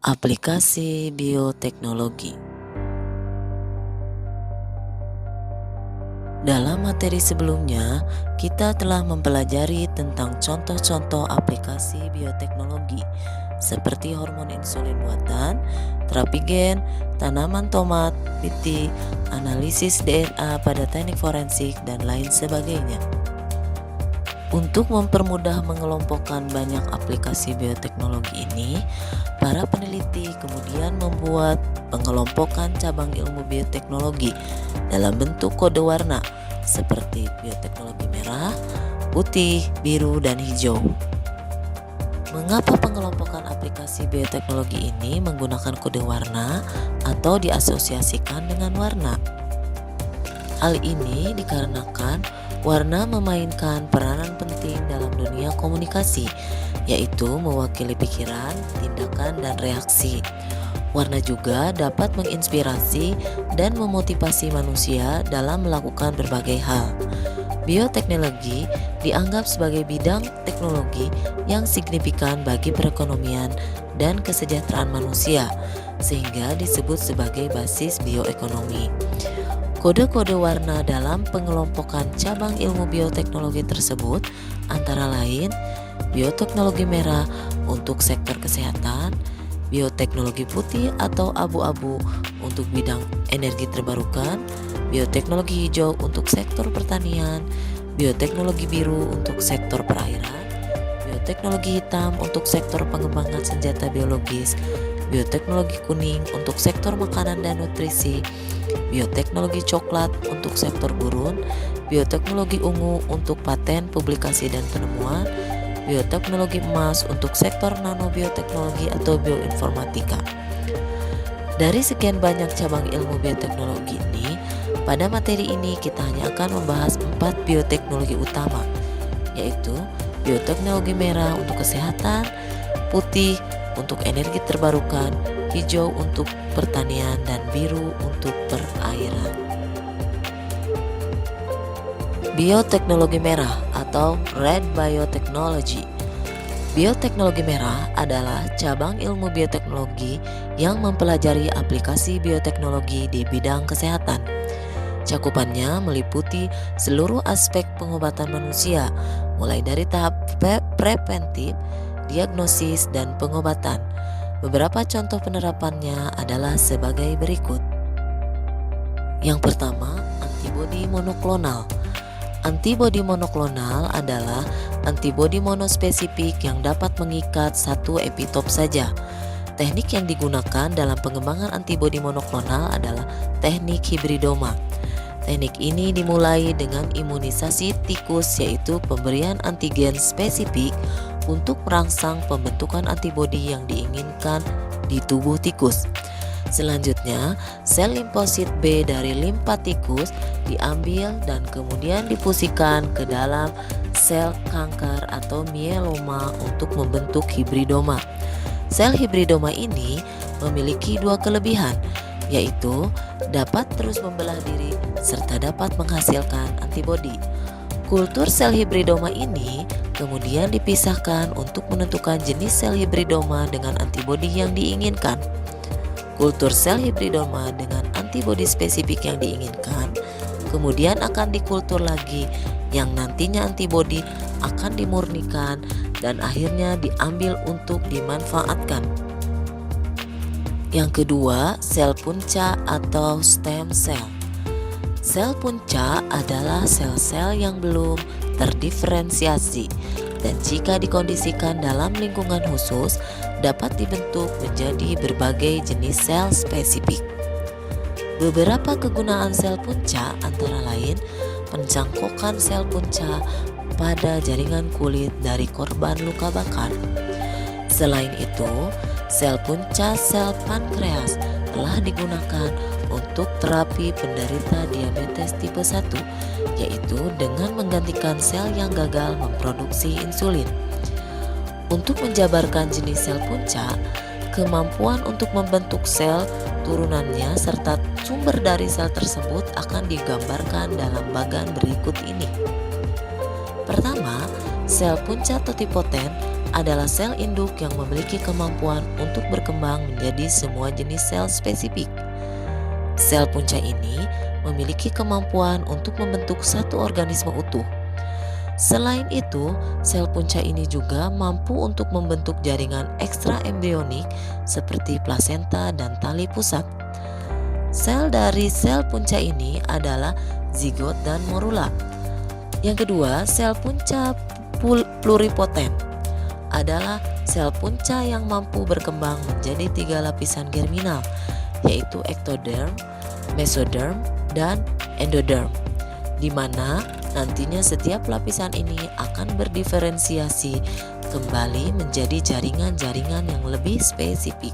Aplikasi bioteknologi. Dalam materi sebelumnya, kita telah mempelajari tentang contoh-contoh aplikasi bioteknologi seperti hormon insulin buatan, terapi gen, tanaman tomat, piti, analisis DNA pada teknik forensik, dan lain sebagainya. Untuk mempermudah mengelompokkan banyak aplikasi bioteknologi ini, para peneliti kemudian membuat pengelompokan cabang ilmu bioteknologi dalam bentuk kode warna seperti bioteknologi merah, putih, biru, dan hijau. Mengapa pengelompokan aplikasi bioteknologi ini menggunakan kode warna atau diasosiasikan dengan warna? Hal ini dikarenakan warna memainkan peranan penting dalam dunia komunikasi, yaitu mewakili pikiran, tindakan, dan reaksi. Warna juga dapat menginspirasi dan memotivasi manusia dalam melakukan berbagai hal. Bioteknologi dianggap sebagai bidang teknologi yang signifikan bagi perekonomian dan kesejahteraan manusia, sehingga disebut sebagai basis bioekonomi. Kode-kode warna dalam pengelompokan cabang ilmu bioteknologi tersebut antara lain bioteknologi merah untuk sektor kesehatan, bioteknologi putih atau abu-abu untuk bidang energi terbarukan, bioteknologi hijau untuk sektor pertanian, bioteknologi biru untuk sektor perairan, bioteknologi hitam untuk sektor pengembangan senjata biologis, bioteknologi kuning untuk sektor makanan dan nutrisi, bioteknologi coklat untuk sektor gurun, bioteknologi ungu untuk paten, publikasi, dan penemuan, bioteknologi emas untuk sektor nanobioteknologi atau bioinformatika. Dari sekian banyak cabang ilmu bioteknologi ini, pada materi ini kita hanya akan membahas 4 bioteknologi utama, yaitu bioteknologi merah untuk kesehatan, putih untuk energi terbarukan, hijau untuk pertanian, dan biru untuk perairan. Bioteknologi merah atau Red Biotechnology. Bioteknologi merah adalah cabang ilmu bioteknologi yang mempelajari aplikasi bioteknologi di bidang kesehatan. Cakupannya meliputi seluruh aspek pengobatan manusia, mulai dari tahap preventif, diagnosis, dan pengobatan. Beberapa contoh penerapannya adalah sebagai berikut. Yang pertama, antibodi monoklonal. Antibodi monoklonal adalah antibodi monospesifik yang dapat mengikat satu epitop saja. Teknik yang digunakan dalam pengembangan antibodi monoklonal adalah teknik hibridoma. Teknik ini dimulai dengan imunisasi tikus, yaitu pemberian antigen spesifik untuk merangsang pembentukan antibodi yang diinginkan di tubuh tikus. Selanjutnya, sel limfosit B dari limpa tikus diambil dan kemudian difusikan ke dalam sel kanker atau mieloma untuk membentuk hibridoma. Sel hibridoma ini memiliki dua kelebihan, yaitu dapat terus membelah diri serta dapat menghasilkan antibodi. Kultur sel hibridoma ini kemudian dipisahkan untuk menentukan jenis sel hibridoma dengan antibodi yang diinginkan. Kultur sel hibridoma dengan antibodi spesifik yang diinginkan kemudian akan dikultur lagi, yang nantinya antibodi akan dimurnikan dan akhirnya diambil untuk dimanfaatkan. Yang kedua, sel punca atau stem cell. Sel punca adalah sel-sel yang belum terdiferensiasi dan jika dikondisikan dalam lingkungan khusus dapat dibentuk menjadi berbagai jenis sel spesifik. Beberapa kegunaan sel punca antara lain pencangkokan sel punca pada jaringan kulit dari korban luka bakar. Selain itu, sel punca sel pankreas telah digunakan untuk terapi penderita diabetes tipe 1, yaitu dengan menggantikan sel yang gagal memproduksi insulin. Untuk menjabarkan jenis sel punca, kemampuan untuk membentuk sel turunannya serta sumber dari sel tersebut akan digambarkan dalam bagan berikut ini. Pertama, sel punca totipoten adalah sel induk yang memiliki kemampuan untuk berkembang menjadi semua jenis sel spesifik. Sel punca ini memiliki kemampuan untuk membentuk satu organisme utuh. Selain itu, sel punca ini juga mampu untuk membentuk jaringan ekstra embrionik seperti plasenta dan tali pusat. Sel dari sel punca ini adalah zigot dan morula. Yang kedua, sel punca pluripoten adalah sel punca yang mampu berkembang menjadi 3 lapisan germinal, yaitu ektoderm, mesoderm, dan endoderm, di mana nantinya setiap lapisan ini akan berdiferensiasi kembali menjadi jaringan-jaringan yang lebih spesifik.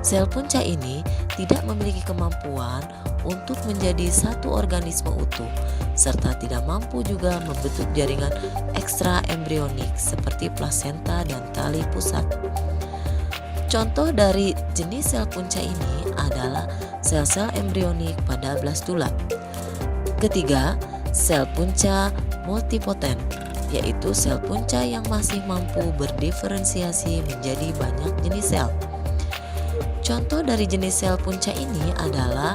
Sel punca ini tidak memiliki kemampuan untuk menjadi satu organisme utuh, serta tidak mampu juga membentuk jaringan ekstra embrionik seperti plasenta dan tali pusat. Contoh dari jenis sel punca ini adalah sel-sel embrionik pada blastula. Ketiga, sel punca multipoten, yaitu sel punca yang masih mampu berdiferensiasi menjadi banyak jenis sel. Contoh dari jenis sel punca ini adalah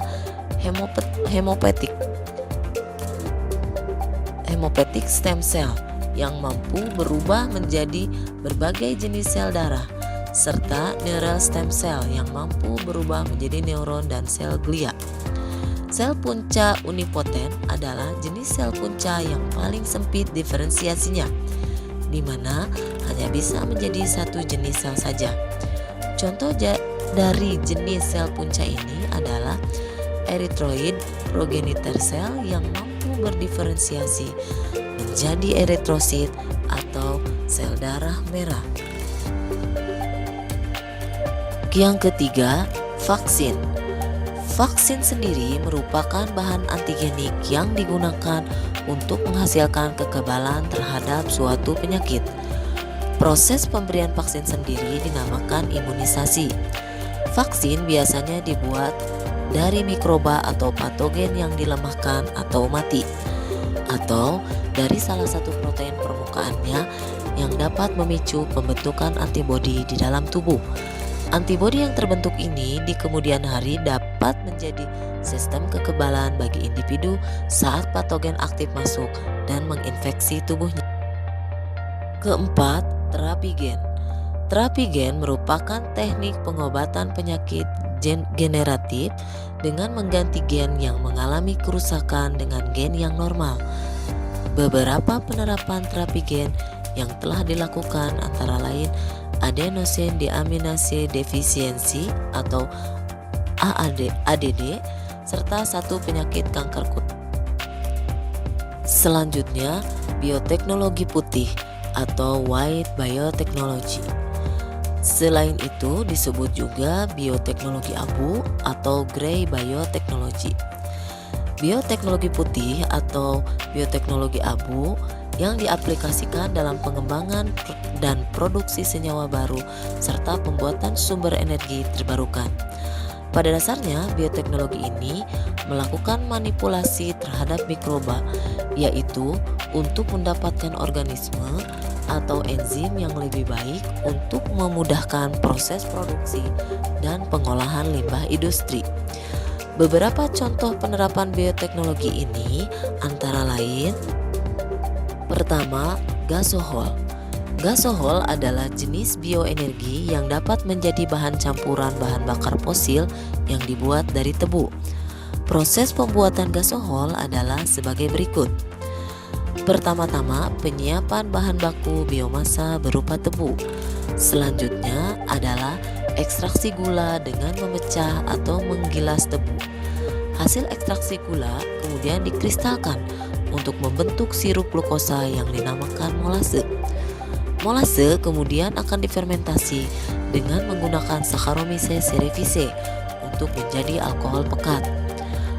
hemopoietic stem cell yang mampu berubah menjadi berbagai jenis sel darah, serta neural stem cell yang mampu berubah menjadi neuron dan sel glia. Sel punca unipoten adalah jenis sel punca yang paling sempit diferensiasinya, di mana hanya bisa menjadi satu jenis sel saja. Contoh dari jenis sel punca ini adalah erythroid progenitor cell yang mampu berdiferensiasi menjadi eritrosit atau sel darah merah. Yang ketiga, vaksin. Vaksin sendiri merupakan bahan antigenik yang digunakan untuk menghasilkan kekebalan terhadap suatu penyakit. Proses pemberian vaksin sendiri dinamakan imunisasi. Vaksin biasanya dibuat dari mikroba atau patogen yang dilemahkan atau mati, atau dari salah satu protein permukaannya yang dapat memicu pembentukan antibodi di dalam tubuh. Antibodi yang terbentuk ini di kemudian hari dapat menjadi sistem kekebalan bagi individu saat patogen aktif masuk dan menginfeksi tubuhnya. Keempat, terapi gen. Terapi gen merupakan teknik pengobatan penyakit generatif dengan mengganti gen yang mengalami kerusakan dengan gen yang normal. Beberapa penerapan terapi gen yang telah dilakukan antara lain adenosine deaminase deficiency atau ADD serta satu penyakit kanker kulit. Selanjutnya, bioteknologi putih atau white biotechnology. Selain itu disebut juga bioteknologi abu atau grey biotechnology. Bioteknologi putih atau bioteknologi abu yang diaplikasikan dalam pengembangan dan produksi senyawa baru serta pembuatan sumber energi terbarukan. Pada dasarnya, bioteknologi ini melakukan manipulasi terhadap mikroba, yaitu untuk mendapatkan organisme atau enzim yang lebih baik untuk memudahkan proses produksi dan pengolahan limbah industri. Beberapa contoh penerapan bioteknologi ini antara lain: pertama, gasohol. Gasohol adalah jenis bioenergi yang dapat menjadi bahan campuran bahan bakar fosil yang dibuat dari tebu. Proses pembuatan gasohol adalah sebagai berikut. Pertama-tama, penyiapan bahan baku biomasa berupa tebu. Selanjutnya adalah ekstraksi gula dengan memecah atau menggilas tebu. Hasil ekstraksi gula kemudian dikristalkan untuk membentuk sirup glukosa yang dinamakan molase. Molase kemudian akan difermentasi dengan menggunakan Saccharomyces cerevisiae untuk menjadi alkohol pekat.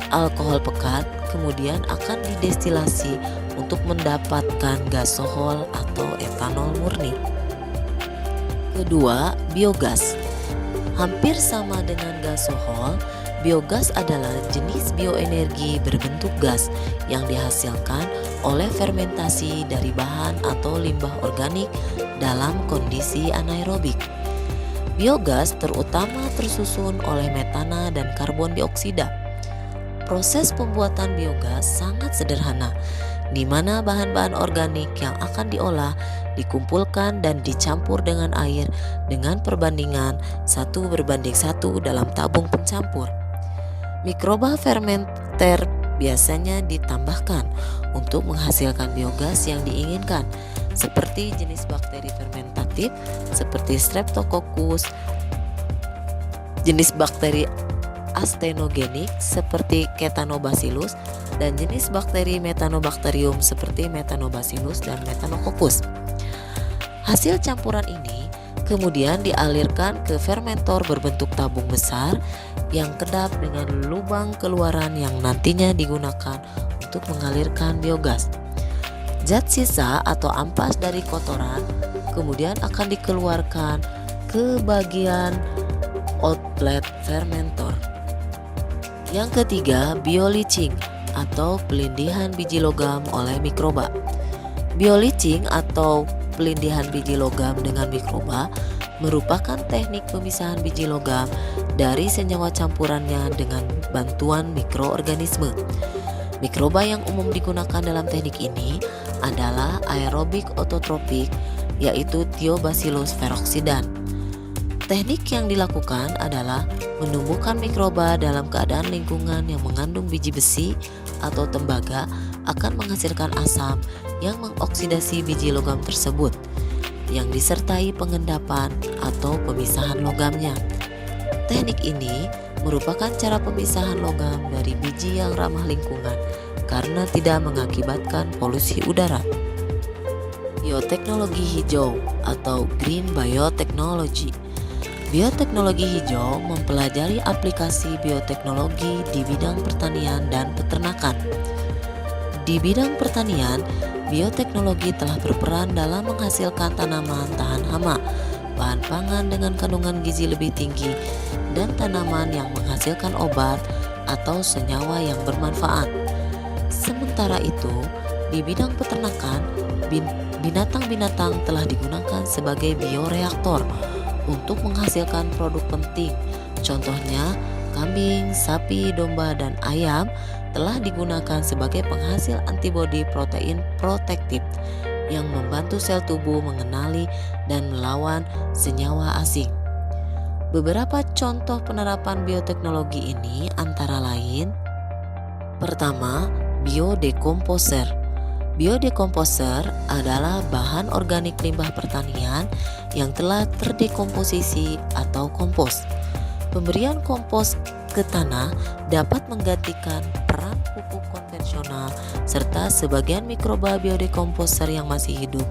Alkohol pekat kemudian akan didestilasi untuk mendapatkan gasohol atau etanol murni. Kedua, biogas. Hampir sama dengan gasohol, Biogas adalah jenis bioenergi berbentuk gas yang dihasilkan oleh fermentasi dari bahan atau limbah organik dalam kondisi anaerobik. Biogas terutama tersusun oleh metana dan karbon dioksida. Proses pembuatan biogas sangat sederhana, di mana bahan-bahan organik yang akan diolah dikumpulkan dan dicampur dengan air dengan perbandingan 1:1 dalam tabung pencampur. Mikroba fermenter biasanya ditambahkan untuk menghasilkan biogas yang diinginkan, seperti jenis bakteri fermentatif seperti Streptococcus, jenis bakteri astenogenik seperti Kethanobacillus, dan jenis bakteri Methanobacterium seperti Methanobacillus dan Methanococcus. Hasil campuran ini kemudian dialirkan ke fermentor berbentuk tabung besar yang kedap dengan lubang keluaran yang nantinya digunakan untuk mengalirkan biogas. Zat sisa atau ampas dari kotoran kemudian akan dikeluarkan ke bagian outlet fermentor. Yang ketiga, bioleaching atau pelindihan biji logam oleh mikroba. Bioleaching atau pelindihan biji logam dengan mikroba merupakan teknik pemisahan biji logam dari senyawa campurannya dengan bantuan mikroorganisme. Mikroba yang umum digunakan dalam teknik ini adalah aerobik ototropik, yaitu Thiobacillus peroxidan. Teknik yang dilakukan adalah menumbuhkan mikroba dalam keadaan lingkungan yang mengandung biji besi atau tembaga akan menghasilkan asam yang mengoksidasi biji logam tersebut, yang disertai pengendapan atau pemisahan logamnya. Teknik ini merupakan cara pemisahan logam dari biji yang ramah lingkungan karena tidak mengakibatkan polusi udara. Bioteknologi hijau atau green biotechnology. Bioteknologi hijau mempelajari aplikasi bioteknologi di bidang pertanian dan peternakan. Di bidang pertanian, bioteknologi telah berperan dalam menghasilkan tanaman tahan hama, bahan pangan dengan kandungan gizi lebih tinggi, dan tanaman yang menghasilkan obat atau senyawa yang bermanfaat. Sementara itu, di bidang peternakan, binatang-binatang telah digunakan sebagai bioreaktor untuk menghasilkan produk penting. Contohnya, kambing, sapi, domba, dan ayam telah digunakan sebagai penghasil antibodi protein protektif yang membantu sel tubuh mengenali dan melawan senyawa asing. Beberapa contoh penerapan bioteknologi ini antara lain: pertama, biodekomposer. Biodekomposer adalah bahan organik limbah pertanian yang telah terdekomposisi atau kompos. Pemberian kompos ke tanah dapat menggantikan peran pupuk konvensional, serta sebagian mikroba biodekomposer yang masih hidup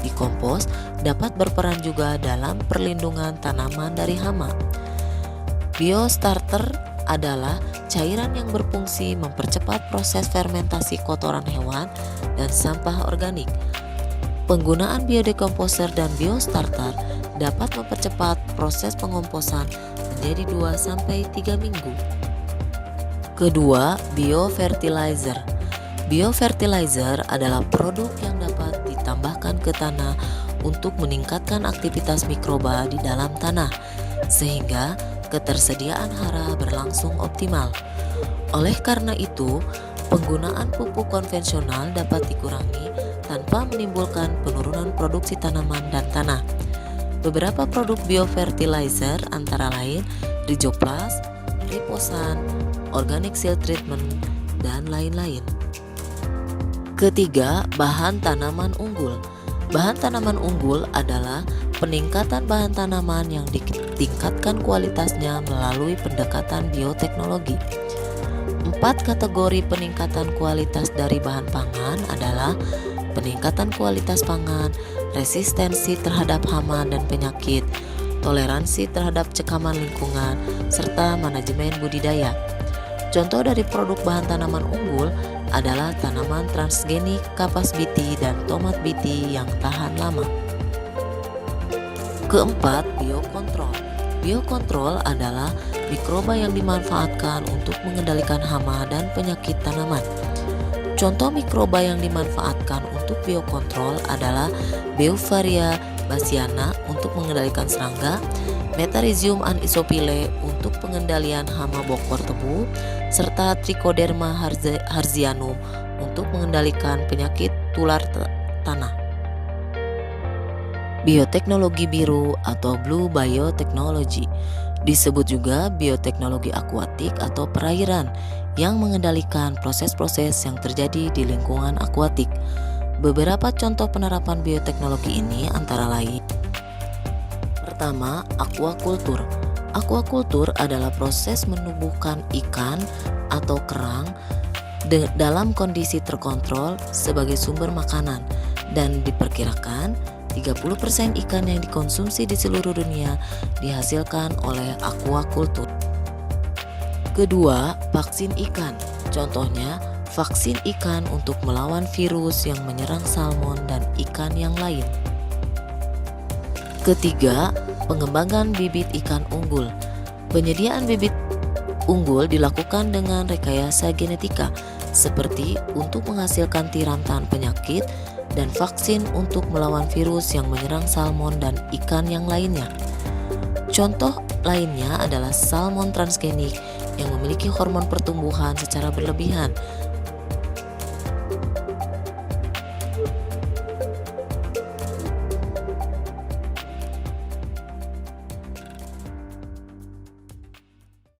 di kompos dapat berperan juga dalam perlindungan tanaman dari hama. Biostarter adalah cairan yang berfungsi mempercepat proses fermentasi kotoran hewan dan sampah organik. Penggunaan biodekomposer dan biostarter dapat mempercepat proses pengomposan menjadi 2-3 minggu. Kedua, biofertilizer. Biofertilizer adalah produk yang dapat ditambahkan ke tanah untuk meningkatkan aktivitas mikroba di dalam tanah, sehingga ketersediaan hara berlangsung optimal. Oleh karena itu, penggunaan pupuk konvensional dapat dikurangi tanpa menimbulkan penurunan produksi tanaman dan tanah. Beberapa produk biofertilizer antara lain Rizoplas, Riposan, Organic Seal Treatment, dan lain-lain. Ketiga, bahan tanaman unggul. Bahan tanaman unggul adalah peningkatan bahan tanaman yang ditingkatkan kualitasnya melalui pendekatan bioteknologi. 4 kategori peningkatan kualitas dari bahan pangan adalah peningkatan kualitas pangan, resistensi terhadap hama dan penyakit, toleransi terhadap cekaman lingkungan, serta manajemen budidaya. Contoh dari produk bahan tanaman unggul adalah tanaman transgenik kapas biti dan tomat biti yang tahan lama. Keempat, biokontrol. Biokontrol adalah mikroba yang dimanfaatkan untuk mengendalikan hama dan penyakit tanaman. Contoh mikroba yang dimanfaatkan untuk biokontrol adalah Beauveria bassiana untuk mengendalikan serangga, Metarhizium anisopyle untuk pengendalian hama bokor tebu, serta Trichoderma harzianum untuk mengendalikan penyakit tular tanah. Bioteknologi biru atau Blue Biotechnology disebut juga bioteknologi akuatik atau perairan yang mengendalikan proses-proses yang terjadi di lingkungan akuatik. Beberapa contoh penerapan bioteknologi ini antara lain: pertama, aquaculture. Aquaculture adalah proses menumbuhkan ikan atau kerang dalam kondisi terkontrol sebagai sumber makanan, dan diperkirakan 30% ikan yang dikonsumsi di seluruh dunia dihasilkan oleh aquaculture. Kedua, vaksin ikan. Contohnya, vaksin ikan untuk melawan virus yang menyerang salmon dan ikan yang lain. Ketiga, pengembangan bibit ikan unggul. Penyediaan bibit unggul dilakukan dengan rekayasa genetika, seperti untuk menghasilkan tiram tahan penyakit dan vaksin untuk melawan virus yang menyerang salmon dan ikan yang lainnya. Contoh lainnya adalah salmon transgenik yang memiliki hormon pertumbuhan secara berlebihan